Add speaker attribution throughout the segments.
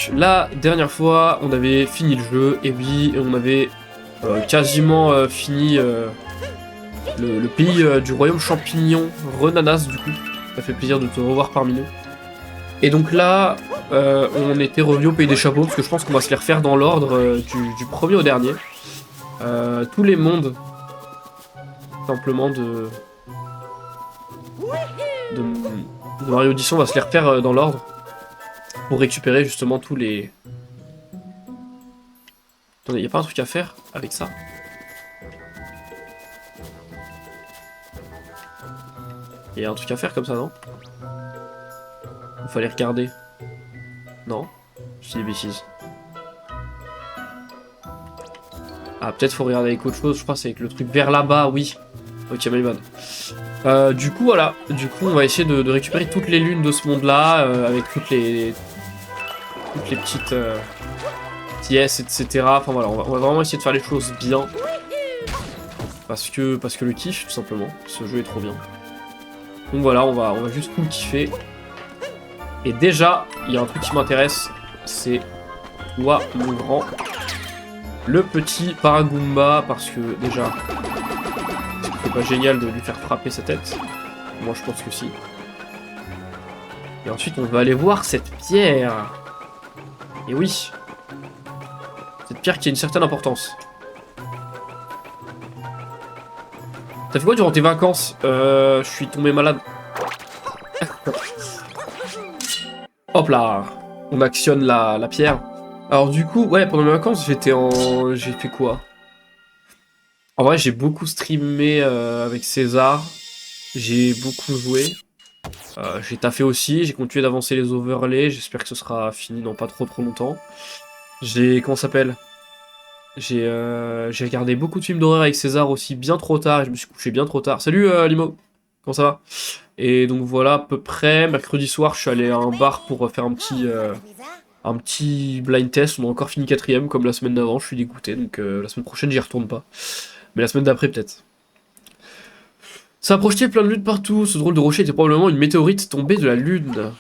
Speaker 1: donc la dernière fois, on avait fini le jeu, et oui, on avait quasiment fini le pays du royaume champignon, Renanas du coup. Ça fait plaisir de te revoir parmi nous. Et donc là, on était revenu au pays des chapeaux, parce que je pense qu'on va se les refaire dans l'ordre du premier au dernier. Tous les mondes, simplement de Mario Odyssey, on va se les refaire dans l'ordre. Pour récupérer justement tous les... Attendez, y'a pas un truc à faire avec ça? Y'a un truc à faire comme ça, non? Il fallait regarder. Non? Je dis des bêtises. Ah, peut-être faut regarder avec autre chose, je crois que c'est avec le truc vers là-bas, oui. Ok, my bad. Du coup, voilà. Du coup, on va essayer de récupérer toutes les lunes de ce monde-là, avec toutes les petites pièces, etc. Enfin voilà, on va vraiment essayer de faire les choses bien. Parce que le kiff, tout simplement. Ce jeu est trop bien. Donc voilà, on va juste tout kiffer. Et déjà, il y a un truc qui m'intéresse, c'est toi, mon grand. Le petit Paragoomba, parce que déjà, c'est pas génial de lui faire frapper sa tête. Moi, je pense que si. Et ensuite, on va aller voir cette pierre. Et oui, cette pierre qui a une certaine importance. T'as fait quoi durant tes vacances? Je suis tombé malade. Hop là, on actionne la pierre. Alors du coup, ouais, pendant mes vacances, j'ai fait quoi? En vrai, j'ai beaucoup streamé avec César. J'ai beaucoup joué. J'ai taffé aussi, j'ai continué d'avancer les overlays. J'espère que ce sera fini dans pas trop longtemps. Comment ça s'appelle? J'ai regardé beaucoup de films d'horreur avec César aussi, bien trop tard, et je me suis couché bien trop tard. Salut Limo, comment ça va? Et donc voilà, à peu près, mercredi soir, je suis allé à un bar pour faire un petit blind test. On a encore fini 4ème, comme la semaine d'avant, je suis dégoûté, donc la semaine prochaine, j'y retourne pas. Mais la semaine d'après, peut-être. Ça a projeté plein de lunes partout, ce drôle de rocher était probablement une météorite tombée de la lune.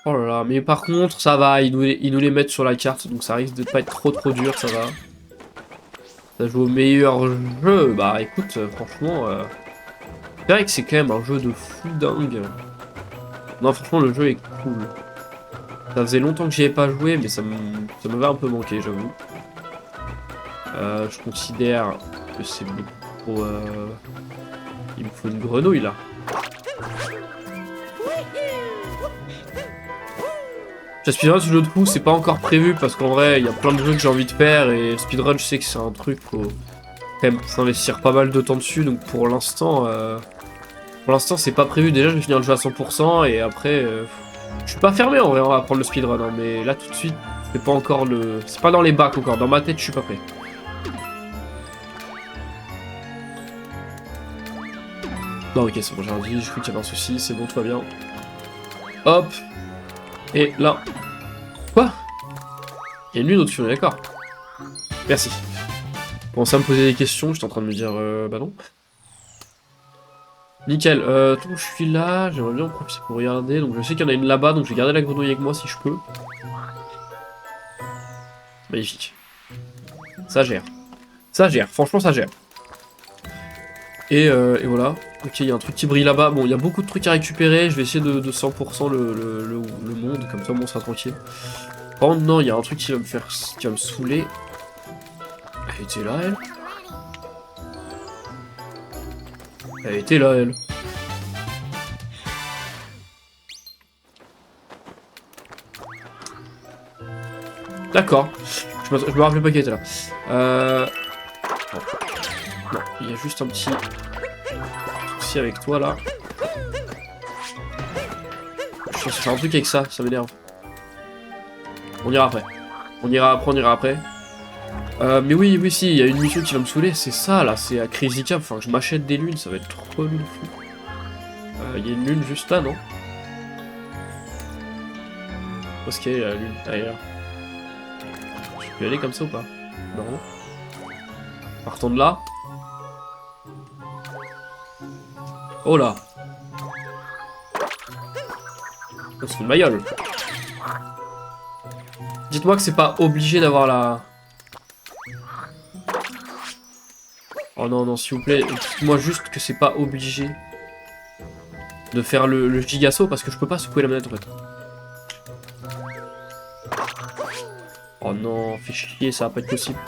Speaker 1: Oh là là, mais par contre, ça va, ils nous les mettent sur la carte, donc ça risque de pas être trop dur, ça va. Ça joue au meilleur jeu, bah écoute, franchement, c'est vrai que c'est quand même un jeu de fou dingue. Non, franchement, le jeu est cool. Ça faisait longtemps que j'y avais pas joué, mais ça m'avait un peu manqué, j'avoue. Je considère que c'est beaucoup trop... Il me faut une grenouille, là. La speedrun ce jeu de fou, c'est pas encore prévu parce qu'en vrai, il y a plein de jeux que j'ai envie de faire et speedrun, je sais que c'est un truc faut quand même s'investir pas mal de temps dessus. Donc pour l'instant, c'est pas prévu. Déjà, je vais finir le jeu à 100% et après, je suis pas fermé en vrai à prendre le speedrun, hein, mais là tout de suite, c'est pas encore c'est pas dans les bacs encore. Dans ma tête, je suis pas prêt. Non, ok, c'est bon, j'ai rien dit. Je crois qu'il y avait un souci. C'est bon, tout va bien. Hop. Et là. Quoi? Il y a une lune au-dessus, on est d'accord. Merci. Bon, ça me posait des questions, j'étais en train de me dire, bah non. Nickel, tant que je suis là, j'aimerais bien en profiter pour regarder. Donc je sais qu'il y en a une là-bas, donc je vais garder la grenouille avec moi si je peux. Magnifique. Ça gère. Ça gère, franchement ça gère. Et voilà. Ok, il y a un truc qui brille là-bas. Bon, il y a beaucoup de trucs à récupérer. Je vais essayer de 100% le monde, comme ça on sera tranquille. Par contre, non, il y a un truc qui va me saouler. Elle était là, elle. Elle était là, elle. D'accord. Je me rappelais pas qu'elle était là. Non, il y a juste un petit souci avec toi, là. Je pense faire un truc avec ça m'énerve. On ira après. On ira après. Mais oui, si, il y a une mission qui va me saouler, c'est ça, là, c'est à Crazy Cap, enfin, je m'achète des lunes, ça va être trop de fou. Il y a une lune juste là, non? Où est-ce qu'elle est, la lune? Ah, elle est là. Je peux y aller comme ça ou pas? Non. Partons de là. Oh là! On se fout de ma gueule. Dites-moi que c'est pas obligé d'avoir la... Oh non, non, s'il vous plaît, dites-moi juste que c'est pas obligé de faire le giga-saut parce que je peux pas secouer la manette en fait. Oh non, fais chier, ça va pas être possible.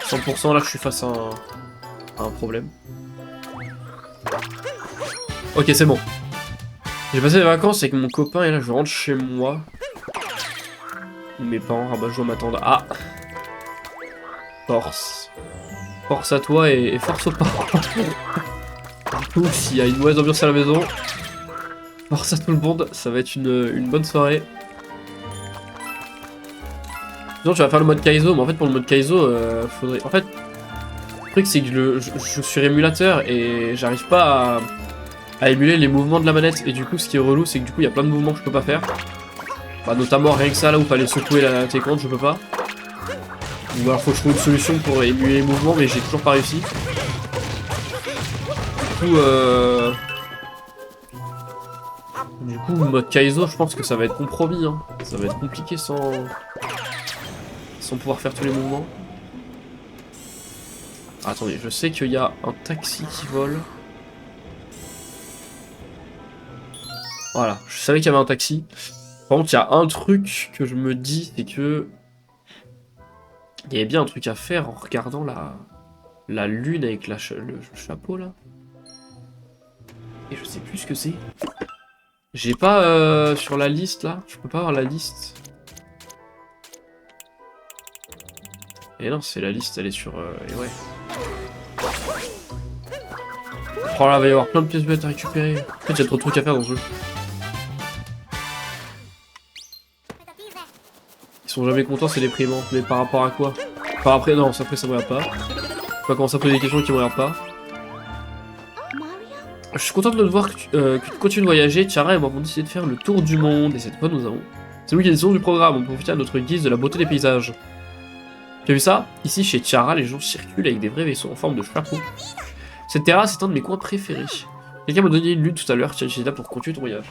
Speaker 1: 100% là, je suis face à un problème. Ok, c'est bon. J'ai passé des vacances avec mon copain et là, je rentre chez moi. Mes parents, ah bah, je dois m'attendre. Ah! Force. Force à toi et force aux parents. Du coup, s'il y a une mauvaise ambiance à la maison, force à tout le monde, ça va être une bonne soirée. Sinon, tu vas faire le mode Kaizo, mais en fait, pour le mode Kaizo, faudrait... En fait, le truc, c'est que je suis sur émulateur et j'arrive pas à émuler les mouvements de la manette. Et du coup, ce qui est relou, c'est que du coup, il y a plein de mouvements que je peux pas faire. Bah, notamment, rien que ça, là où fallait secouer la télécommande, je peux pas. Donc, alors, faut que je trouve une solution pour émuler les mouvements, mais j'ai toujours pas réussi. Du coup, mode Kaizo, je pense que ça va être compromis. Hein. Ça va être compliqué sans pouvoir faire tous les mouvements. Attendez, je sais qu'il y a un taxi qui vole. Voilà, je savais qu'il y avait un taxi. Par contre, il y a un truc que je me dis, c'est que... Il y avait bien un truc à faire en regardant la lune avec le chapeau, là. Et je sais plus ce que c'est. J'ai pas sur la liste, là. Je peux pas avoir la liste. Et non, c'est la liste, elle est sur... et ouais. Oh là, il va y avoir plein de pièces bêtes à récupérer. En fait, il y a trop de trucs à faire dans ce jeu. Ils sont jamais contents, c'est déprimant. Mais par rapport à quoi? Enfin, après, non, après ça me regarde pas. Je vais pas commencer à poser des questions qui me regardent pas. Je suis content de te voir que tu continues de voyager. Tiara et moi avons décidé de faire le tour du monde. Et cette fois, nous avons... C'est nous qui décidons du programme. On profite à notre guise de la beauté des paysages. Tu as vu ça? Ici, chez Tiara, les gens circulent avec des vrais vaisseaux en forme de chapeau. Cette terrasse est un de mes coins préférés. Quelqu'un m'a donné une lune tout à l'heure. Tiens, j'étais là pour continuer ton voyage.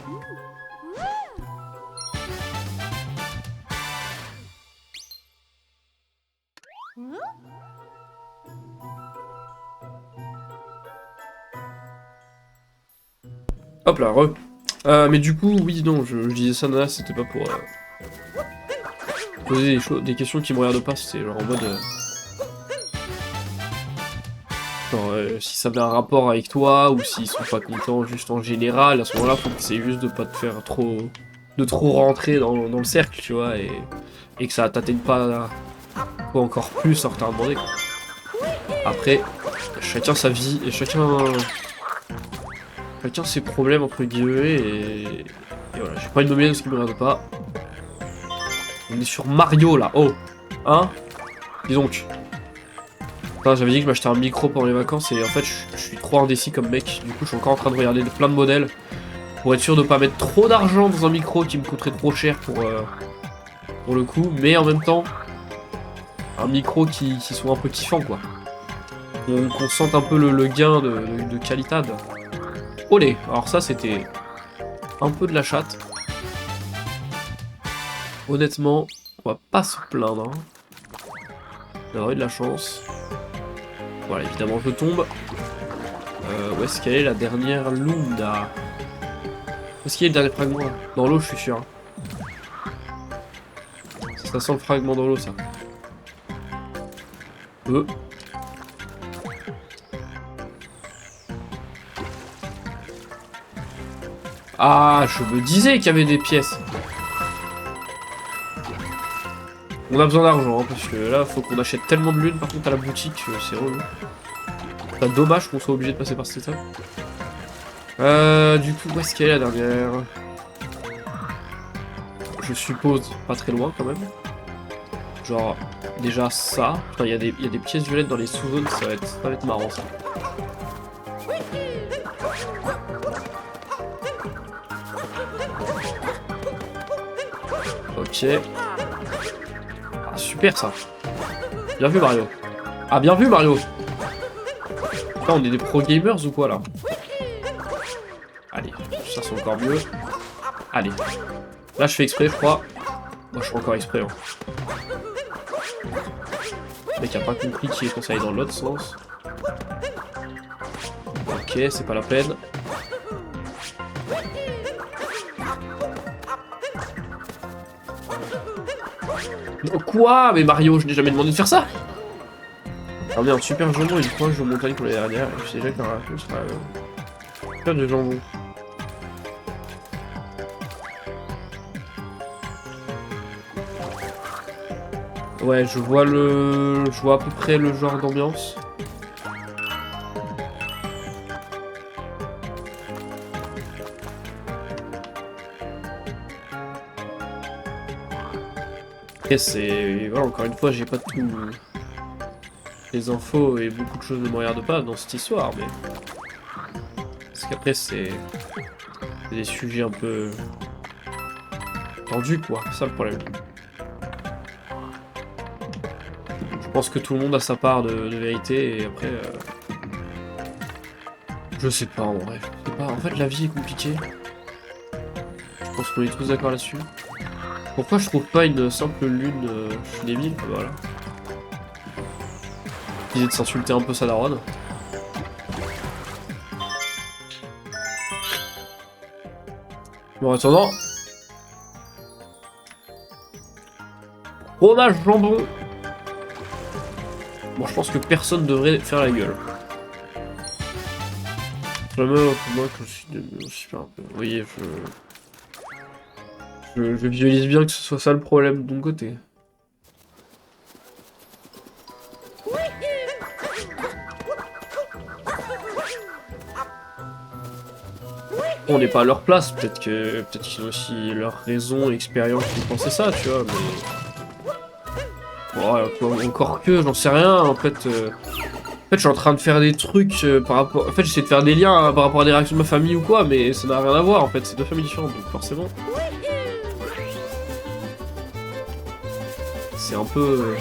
Speaker 1: Hop là, re. Mais du coup, oui, non, je disais ça, Nana, c'était pas pour poser des questions qui me regardent pas, c'était genre en mode... si ça avait un rapport avec toi, ou s'ils sont pas contents juste en général, à ce moment-là, faut que c'est juste de pas te faire trop... de trop rentrer dans le cercle, tu vois, et que ça t'atteigne pas encore plus en retard demandé, quoi. Après, chacun sa vie, et chacun ses problèmes entre guillemets et voilà, j'ai pas une nominer de ce qui me regarde pas. On est sur Mario là, oh, hein? Dis donc. J'avais dit que je m'achetais un micro pendant les vacances et en fait je suis trop indécis comme mec, du coup je suis encore en train de regarder plein de modèles pour être sûr de pas mettre trop d'argent dans un micro qui me coûterait trop cher pour le coup, mais en même temps un micro qui soit un peu kiffant quoi. Qu'on sente un peu le gain de qualité. Olé, alors ça c'était un peu de la chatte. Honnêtement, on va pas se plaindre. Hein. On a eu de la chance. Voilà, évidemment je tombe. Où est-ce qu'elle est la dernière Lunda? Où est-ce qu'il y a le dernier fragment là? Dans l'eau je suis sûr. Ça sent le fragment dans l'eau ça. Ah, je me disais qu'il y avait des pièces. On a besoin d'argent, hein, parce que là, faut qu'on achète tellement de lunes, par contre, à la boutique, c'est relou. C'est dommage qu'on soit obligé de passer par cette étape. Du coup, où est-ce qu'elle est la dernière? Je suppose pas très loin, quand même. Genre, déjà ça. Putain, il y a des pièces violettes dans les sous-zones, ça va être marrant, ça. Ok. Ah, super ça. Bien vu Mario. Ah, bien vu Mario. Putain, on est des pro gamers ou quoi là? Allez, ça c'est encore mieux. Allez. Là je fais exprès je crois. Moi je fais encore exprès. Hein. Le mec a pas compris qu'il est conseillé dans l'autre sens. Ok, c'est pas la peine. Quoi? Mais Mario, je n'ai jamais demandé de faire ça! Ah merde, super jambon et une proche de montagne pour les dernières. Et je sais déjà qu'un rafle sera. Faire du jambon. Ouais, je vois à peu près le genre d'ambiance. Et c'est... Voilà, encore une fois, j'ai pas tout... les infos et beaucoup de choses ne me regardent pas dans cette histoire, mais... Parce qu'après, c'est des sujets un peu... tendus, quoi. C'est ça le problème. Je pense que tout le monde a sa part de vérité, et après... Je sais pas, en vrai. Je sais pas. En fait, la vie est compliquée. Je pense qu'on est tous d'accord là-dessus. Pourquoi je trouve pas une simple lune je suis débile, voilà. L'idée de s'insulter un peu sa daronne. Bon, en attendant... Fromage jambon. Bon, je pense que personne devrait faire la gueule. Vraiment, pour moi, que je suis un peu... Vous voyez, je visualise bien que ce soit ça le problème de mon côté. On n'est pas à leur place, peut-être qu'ils ont aussi leur raison et expérience pour penser ça, tu vois, mais... Bon, encore que, j'en sais rien, en fait, je suis en train de faire des trucs par rapport... En fait, j'essaie de faire des liens par rapport à des réactions de ma famille ou quoi, mais ça n'a rien à voir, en fait, c'est deux familles différentes, donc forcément... C'est un peu...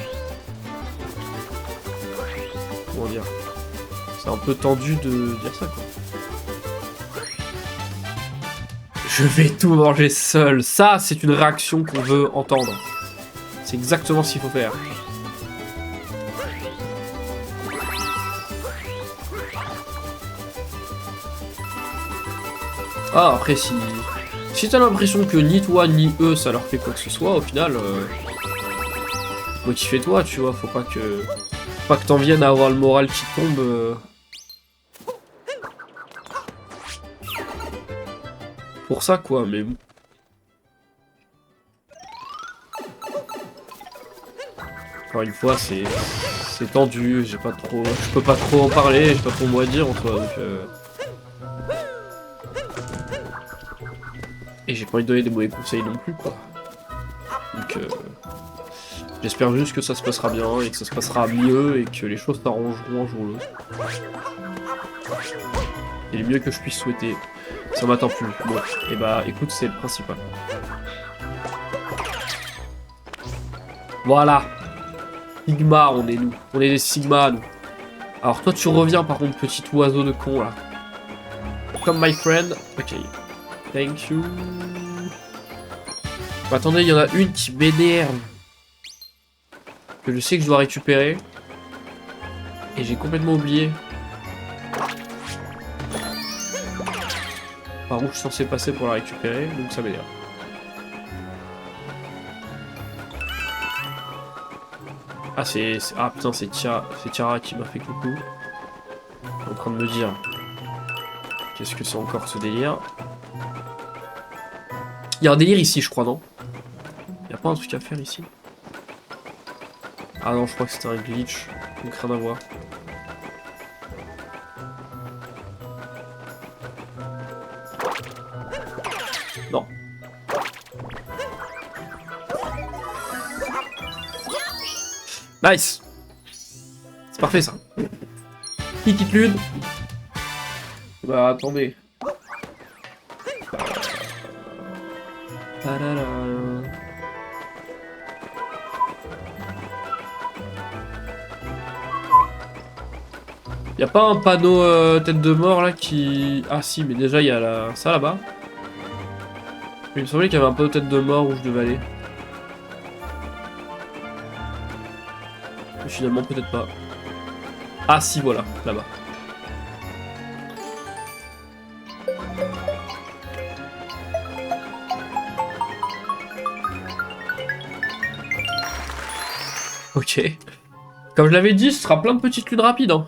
Speaker 1: Comment dire? C'est un peu tendu de dire ça, quoi. Je vais tout manger seul. Ça, c'est une réaction qu'on veut entendre. C'est exactement ce qu'il faut faire. Ah, après, si t'as l'impression que ni toi ni eux ça leur fait quoi que ce soit, au final, motive-toi, tu vois. Faut pas que t'en viennes à avoir le moral qui tombe. Pour ça, quoi, mais bon. Encore une fois, c'est tendu, je peux pas trop en parler, j'ai pas trop moi à dire en soi, donc et j'ai pas envie de donner des mauvais conseils non plus, quoi. Donc j'espère juste que ça se passera bien et que ça se passera mieux et que les choses s'arrangeront un jour ou l'autre. Et le mieux que je puisse souhaiter. Ça m'attend plus. Bon, et bah écoute, c'est le principal. Voilà. Sigma, on est nous. On est des Sigma, nous. Alors toi, tu reviens par contre, petit oiseau de con, là. Comme my friend. Ok. Thank you. Bon, attendez, il y en a une qui m'énerve. Que je sais que je dois récupérer. Et j'ai complètement oublié. Par où je suis censé passer pour la récupérer, donc ça m'énerve. Ah, ah putain, c'est Tiara qui m'a fait coucou. En train de me dire... Qu'est-ce que c'est encore ce délire? Il y a un délire ici, je crois, non? Il y a pas un truc à faire ici? Ah non, je crois que c'était un glitch. Donc rien à voir. Non. Nice. C'est parfait ça. Petite lune. Bah attendez. Y a pas un panneau tête de mort là qui... Ah si, mais déjà il y a ça là-bas. Il me semblait qu'il y avait un panneau tête de mort où je devais aller. Finalement, peut-être pas. Ah si, voilà, là-bas. Ok. Comme je l'avais dit, ce sera plein de petites lunes rapides. Hein.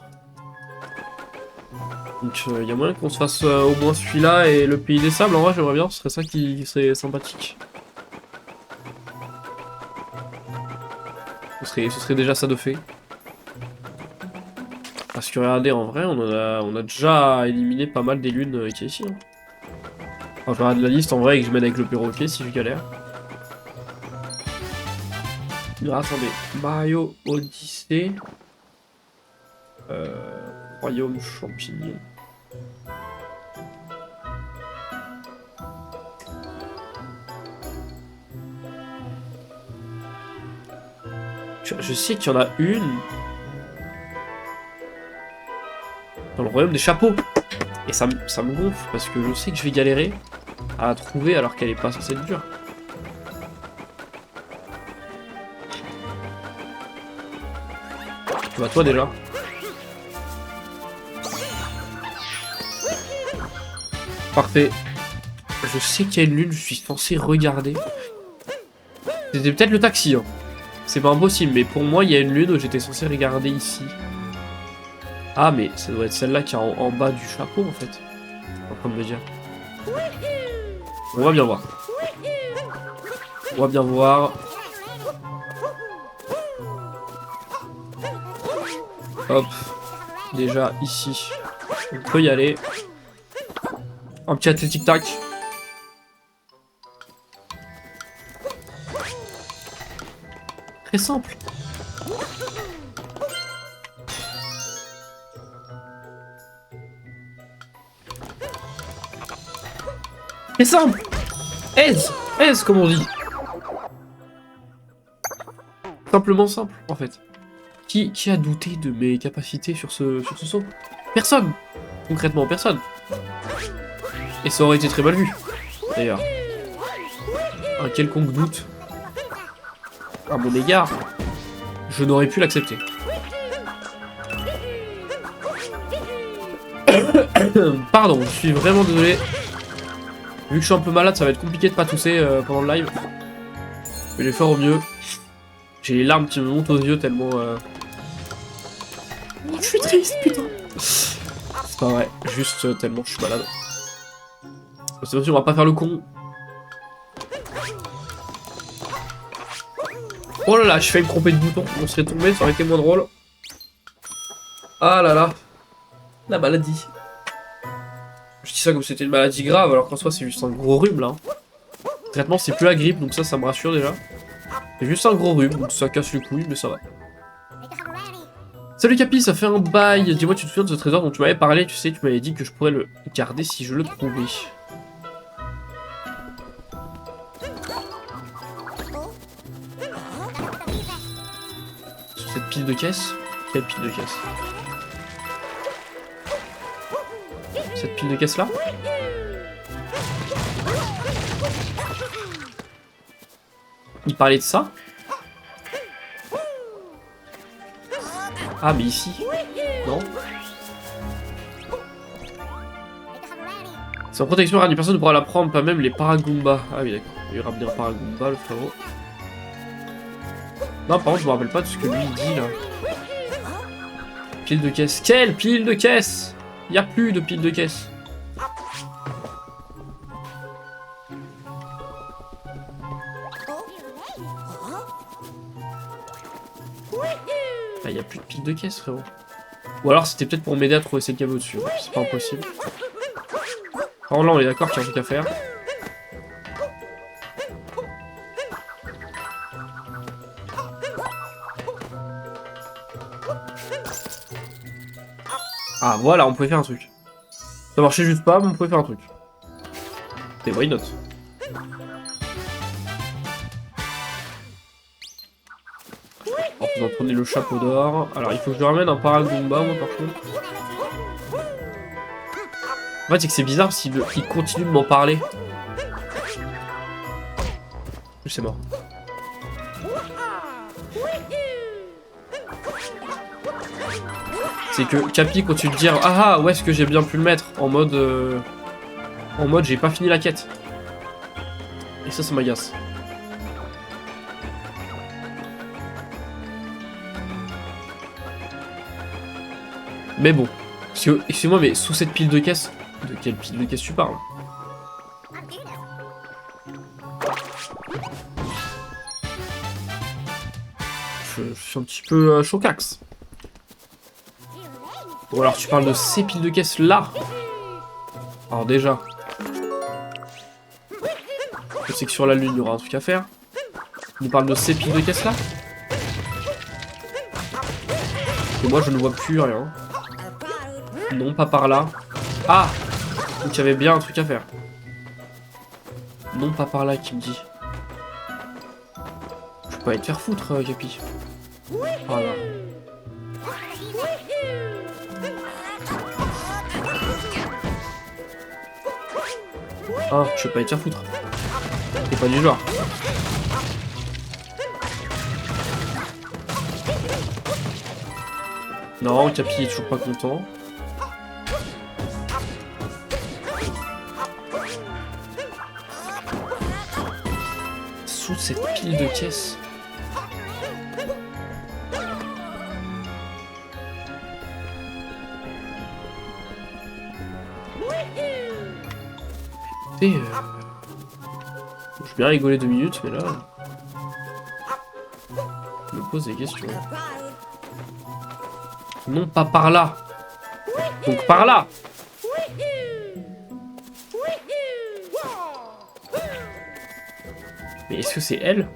Speaker 1: Donc il y a moyen qu'on se fasse au moins celui-là et le pays des sables. En vrai, j'aimerais bien, ce serait ça qui serait sympathique. Ce serait déjà ça de fait. Parce que regardez, en vrai, on a déjà éliminé pas mal des lunes qui est ici. Hein. Enfin, je regarde la liste en vrai et que je mène avec le perroquet si je galère. Alors, attendez, Mario Odyssey. Royaume champignon. Je sais qu'il y en a une dans le royaume des chapeaux. Et ça me gonfle parce que je sais que je vais galérer à la trouver alors qu'elle est pas censée être dure. Bah toi déjà. Parfait. Je sais qu'il y a une lune, je suis censé regarder. C'était peut-être le taxi, hein. C'est pas impossible, mais pour moi, il y a une lune où j'étais censé regarder ici. Ah, mais ça doit être celle-là qui est en bas du chapeau, en fait. En train de me dire. On va bien voir. On va bien voir. Hop. Déjà, ici. On peut y aller. Un petit athlétique tac. Très simple. Très simple. Aise, comme on dit. Simplement simple, en fait. Qui a douté de mes capacités sur ce saut? Personne. Concrètement, personne. Et ça aurait été très mal vu, d'ailleurs. Un quelconque doute à mon égard, je n'aurais pu l'accepter. Pardon, je suis vraiment désolé. Vu que je suis un peu malade, ça va être compliqué de pas tousser pendant le live. Je vais faire au mieux. J'ai les larmes qui me montent aux yeux tellement... Je suis triste, putain. C'est pas vrai, juste tellement je suis malade. C'est aussi, on va pas faire le con. Oh là là, je failli me tromper de bouton. On serait tombé, ça aurait été moins drôle. Ah là là. La maladie. Je dis ça comme si c'était une maladie grave, alors qu'en soi c'est juste un gros rhume là. Le traitement c'est plus la grippe, donc ça me rassure déjà. C'est juste un gros rhume, donc ça casse les couilles, mais ça va. Salut Capi, ça fait un bail. Dis-moi, tu te souviens de ce trésor dont tu m'avais parlé? Tu sais, tu m'avais dit que je pourrais le garder si je le trouvais. Sur cette pile de caisse? Quelle pile de caisse? Cette pile de caisse là? Il parlait de ça? Ah mais ici? Non? Sans protection, rien, personne ne pourra la prendre, pas même les Paragoombas. Ah oui d'accord, il y aura bien Paragoomba le frérot. Non par contre je me rappelle pas de ce que lui il dit là. Pile de caisse. Quelle pile de caisse? Il n'y a plus de pile de caisse. Ah, il n'y a plus de pile de caisse frérot. Ou alors c'était peut-être pour m'aider à trouver cette cave au-dessus. C'est pas impossible. Alors là on est d'accord qu'il y a un truc à faire. Ah voilà, on pouvait faire un truc. Ça marchait juste pas, mais on pouvait faire un truc. Et why not? Alors, vous en prenez le chapeau d'or. Alors il faut que je lui ramène un Paragoomba moi par contre. En fait c'est que c'est bizarre s'il continue de m'en parler. C'est mort. C'est que Capi continue de dire ah où est-ce que j'ai bien pu le mettre en mode j'ai pas fini la quête. Et ça m'agace. Mais bon, excuse-moi, mais sous cette pile de caisses, de quelle pile de caisses tu parles? Je suis un petit peu chocax. Ou alors tu parles de ces piles de caisses là. Alors déjà, je sais que sur la lune il y aura un truc à faire. On parle de ces piles de caisses là. Et moi je ne vois plus rien. Non, pas par là. Ah! Donc il y avait bien un truc à faire. Non, pas par là, qui me dit. Je peux pas aller te faire foutre, Capi. Voilà. Ah, je peux pas aller te faire foutre. T'es pas du genre. Non, Capi est toujours pas content. Sous cette pile de caisses. Écoutez, je vais bien rigoler 2 minutes, mais là, je me pose des questions. Non, pas par là. Donc par là. Mais est-ce que c'est elle?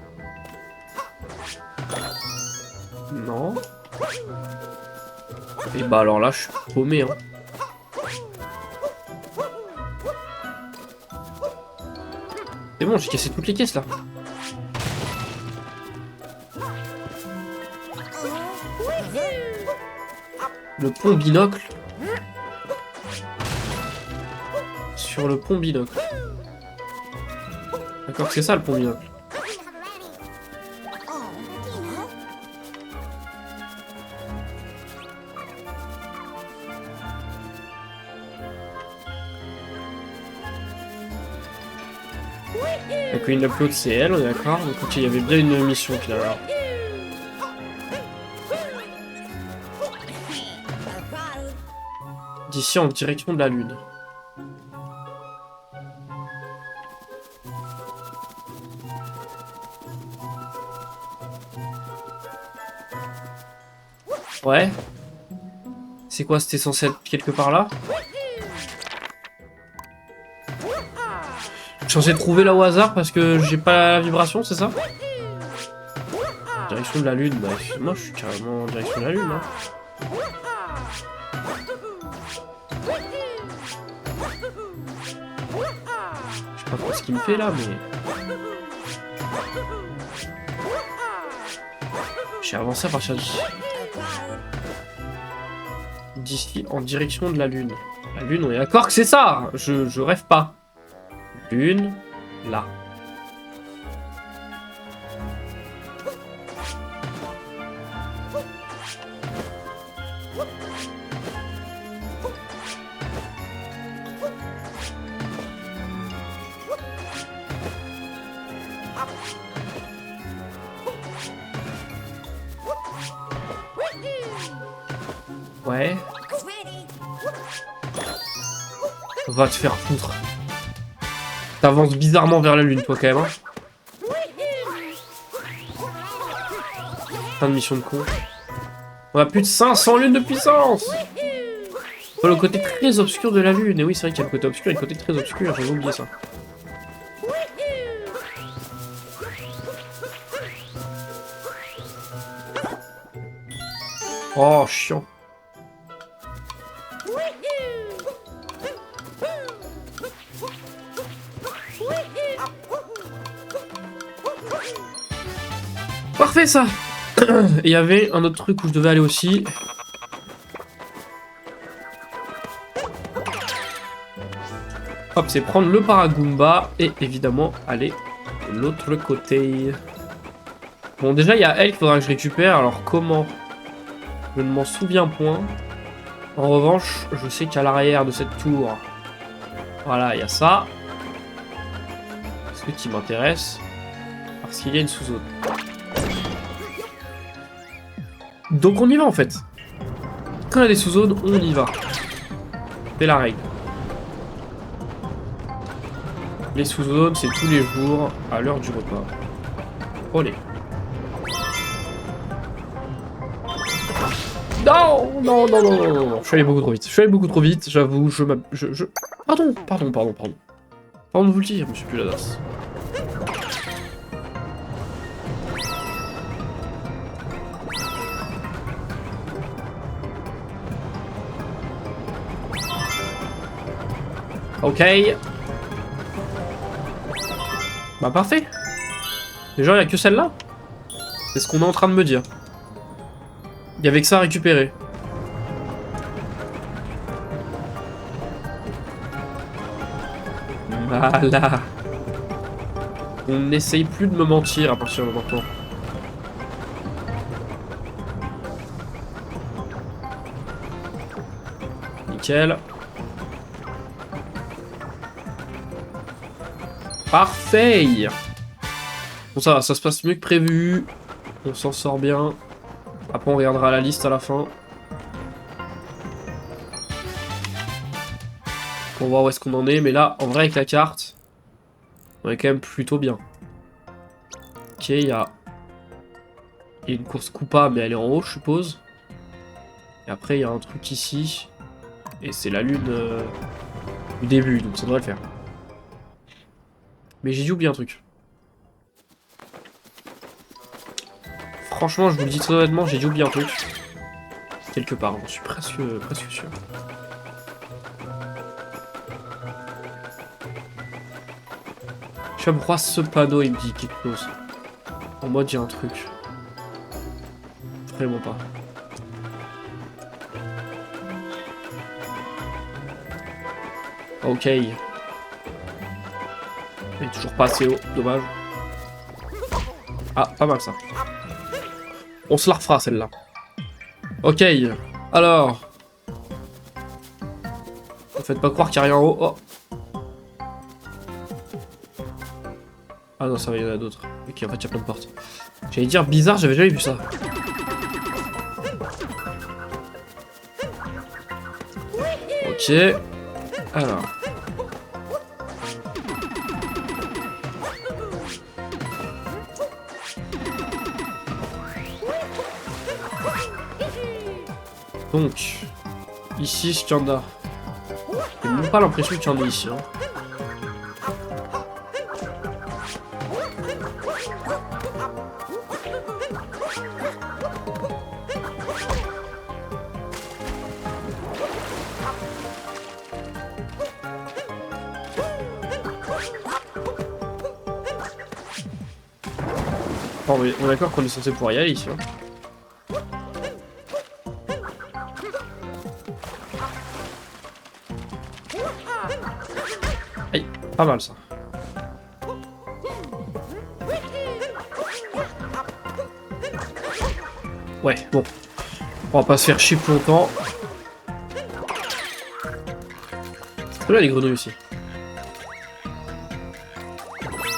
Speaker 1: Non. Et bah alors là, je suis paumé, hein. C'est bon, j'ai cassé toutes les caisses là. Le pont binocle. Sur le pont binocle. D'accord, c'est ça le pont binocle. La Queen Upload c'est elle, on est d'accord. Donc ok, il y avait bien une mission finalement. D'ici en direction de la lune. Ouais. C'est quoi, c'était censé être quelque part là? Je suis censé trouver là au hasard parce que j'ai pas la vibration, c'est ça? Direction de la lune, bah moi je suis carrément en direction de la lune, hein. Je sais pas trop ce qu'il me fait là, mais... J'ai avancé à partir d'ici. D'ici en direction de la lune. La lune, on est d'accord que c'est ça. Je rêve pas. Lune, là. Ouais. Va te faire foutre. T'avances bizarrement vers la lune, toi, quand même. Hein. Fin de mission de con. On a plus de 500 lunes de puissance. Le côté très obscur de la lune. Et oui, c'est vrai qu'il y a le côté obscur et le côté très obscur. J'avais oublié ça. Oh, chiant. Parfait ça. Il y avait un autre truc où je devais aller aussi. Hop, c'est prendre le Paragoomba et évidemment aller de l'autre côté. Bon, déjà il y a elle qu'il faudra que je récupère. Alors comment Je ne m'en souviens point. En revanche, je sais qu'à l'arrière de cette tour, voilà, il y a ça. Ce qui m'intéresse, parce qu'il y a une sous-zone. Donc on y va en fait. Quand il y a des sous-zones, on y va. C'est la règle. Les sous-zones, c'est tous les jours, à l'heure du repas. Olé. Non, non, non, non, non, non, non. Je suis allé beaucoup trop vite. Je suis allé beaucoup trop vite, j'avoue, Pardon. Pardon de vous le dire, monsieur Puladas. Ok. Bah parfait. Déjà, il n'y a que celle-là. C'est ce qu'on est en train de me dire. Il y avait que ça à récupérer. Voilà. On n'essaye plus de me mentir à partir de maintenant. Nickel. Parfait. Bon ça va, ça se passe mieux que prévu. On s'en sort bien. Après on regardera la liste à la fin. Pour voir où est-ce qu'on en est. Mais là, en vrai avec la carte, on est quand même plutôt bien. Ok, il y a une course Koopa, mais elle est en haut je suppose. Et après il y a un truc ici. Et c'est la lune du début, donc ça devrait le faire. Mais j'ai dû oublier un truc. Franchement, je vous le dis très honnêtement, j'ai dû oublier un truc. Quelque part, j'en suis presque sûr. Je sais pas pourquoi ce panneau il me dit quelque chose. En mode, il y a un truc. Vraiment pas. Ok. Il est toujours pas assez haut, dommage. Ah, pas mal ça. On se la refera celle-là. Ok. Alors. Ne faites pas croire qu'il n'y a rien en haut. Oh. Ah non, ça va, il y en a d'autres. Ok, en fait, il y a plein de portes. J'allais dire bizarre, j'avais jamais vu ça. Ok. Alors. Donc, ici, est-ce qu'il y en a? J'ai même pas l'impression qu'il y en ait ici. Hein. Bon, on est d'accord qu'on est censé pouvoir y aller ici. Hein. Aïe, pas mal ça. Ouais, bon. On va pas se faire chier plus longtemps. C'est là les grenouilles aussi.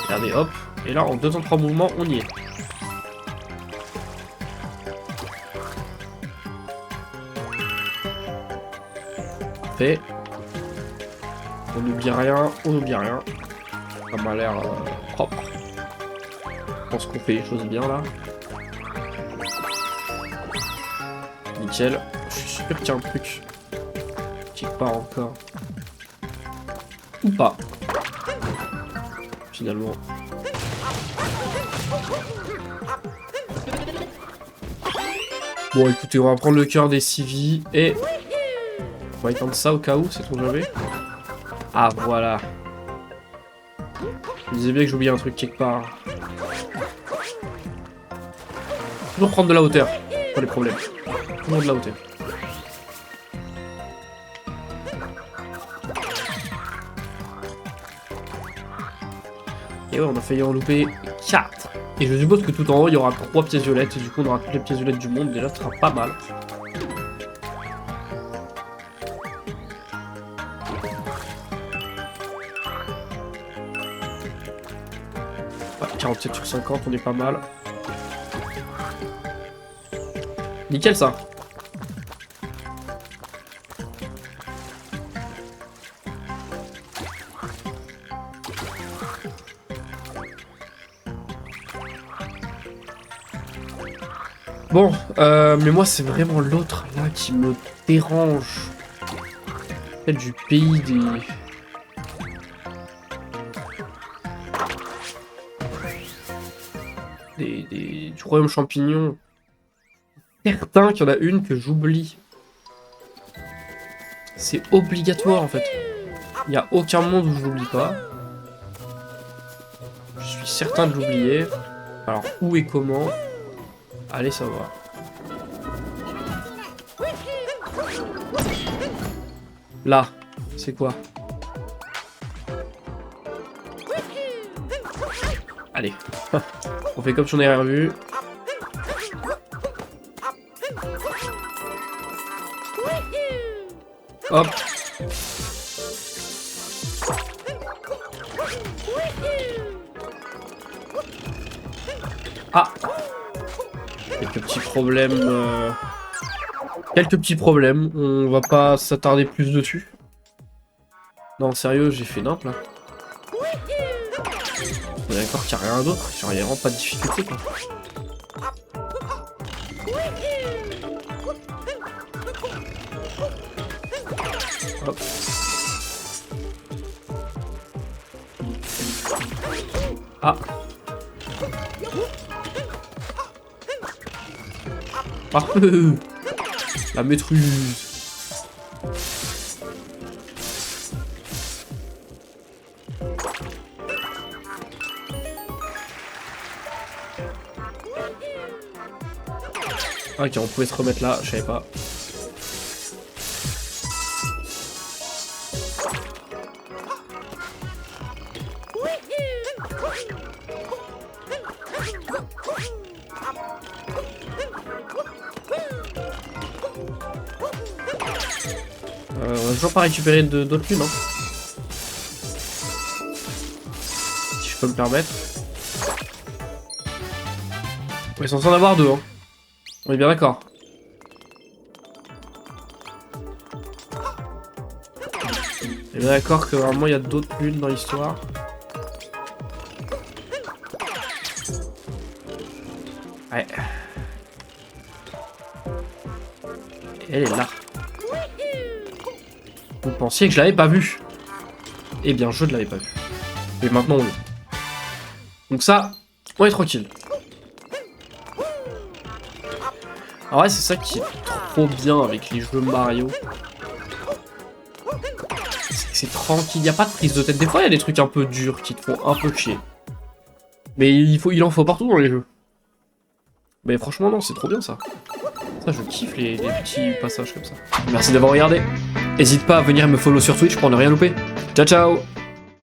Speaker 1: Regardez, hop. Et là, en 2 temps 3 mouvements, on y est. Parfait. On n'oublie rien, on n'oublie rien. Ça m'a l'air propre. Je pense qu'on fait les choses bien là. Nickel. Je suis sûr qu'il y a un truc qui part encore. Ou pas. Finalement. Bon écoutez, on va prendre le cœur des 6 vies et... On va éteindre ça au cas où, c'est trop jamais. Ah voilà. Je disais bien que j'oubliais un truc quelque part. Toujours prendre de la hauteur. Pas les problèmes. Toujours de la hauteur. Et ouais, on a failli en louper 4. Et je suppose que tout en haut, il y aura 3 pièces violettes. Et du coup, on aura toutes les pièces violettes du monde. Déjà, ce sera pas mal. Ouais, 47 sur 50, on est pas mal. Nickel ça. Bon, mais moi c'est vraiment l'autre là qui me dérange. Celle du pays du royaume champignon. Certain qu'il y en a une que j'oublie. C'est obligatoire en fait. Il n'y a aucun monde où je l'oublie pas. Je suis certain de l'oublier. Alors où et comment? Allez savoir. Là, c'est quoi? Allez. On fait comme si on avait rien vu. Hop. Ah. Quelques petits problèmes. Quelques petits problèmes. On va pas s'attarder plus dessus. Non, sérieux, j'ai fait nimp là. On est d'accord qu'il n'y a rien d'autre. Il n'y a vraiment pas de difficulté quoi. Hop. Ah. Parfait. La maîtrise. Ok, on pouvait se remettre là, je savais pas. On va toujours pas récupérer d'autres lunes, hein. Si je peux me permettre. On est censé en avoir deux, hein. On est bien d'accord. On est bien d'accord que normalement il y a d'autres lunes dans l'histoire. Ouais. Elle est là. Vous pensiez que je l'avais pas vue? Eh bien, je ne l'avais pas vue. Et maintenant, on l'a. Donc ça, on est tranquille. Alors ouais, c'est ça qui est trop bien avec les jeux Mario. C'est tranquille, il n'y a pas de prise de tête. Des fois, il y a des trucs un peu durs qui te font un peu chier. Mais il en faut partout dans les jeux. Mais franchement, non, c'est trop bien ça. Ça, je kiffe les petits passages comme ça. Merci d'avoir regardé. N'hésite pas à venir me follow sur Twitch pour ne rien louper. Ciao, ciao!